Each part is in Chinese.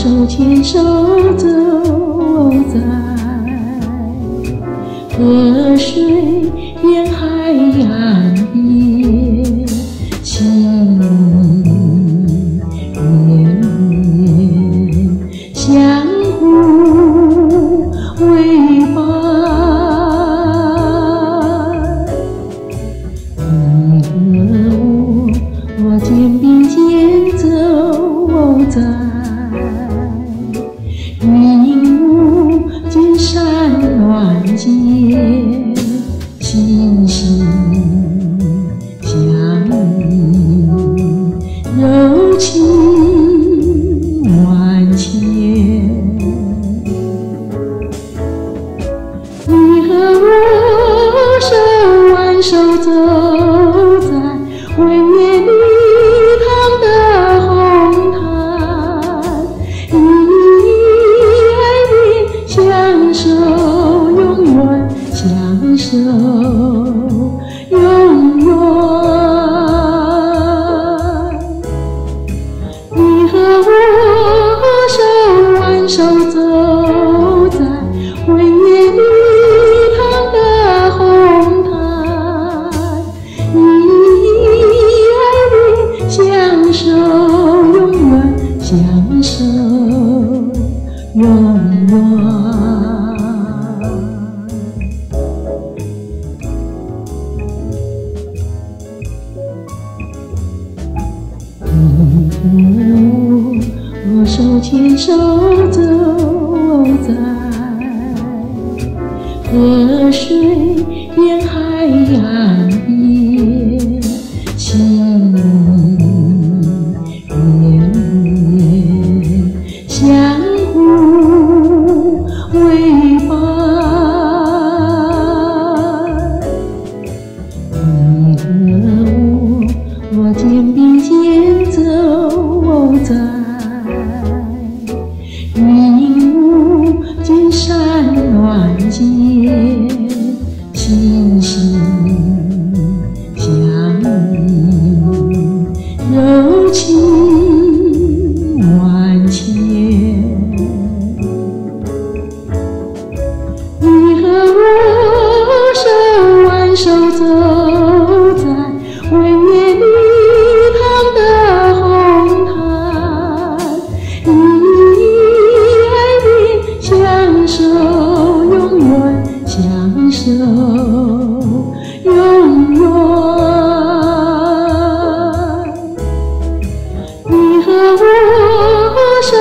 手牵手走在河水沿海岸边，情绵绵相互为伴。你和我肩并肩走在云雾间山峦间，心心相印，柔情万千。你和我手挽手走在温野礼堂的红毯，一爱恋相守，永远相守，永远。你和我手挽手走在温野礼堂的红毯，相守，永远相守，永远。我手牵手走在河水沿海岸边，情绵绵相互为伴。你和我肩并肩走在云雾间山峦间，心心相印，柔情万千。你和我手挽手走在温野礼堂的红毯，一爱恋相守，永远相守，永远。你和我手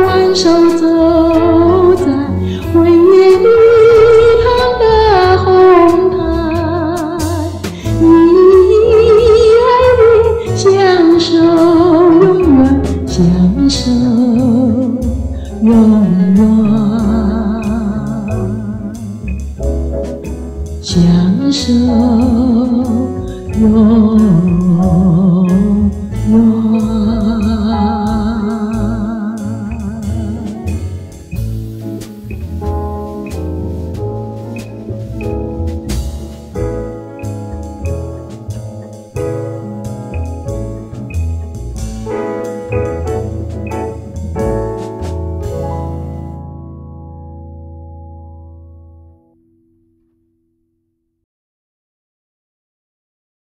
挽手走在温野礼堂的红毯，一爱恋相守，永远相守，永远相守，永远。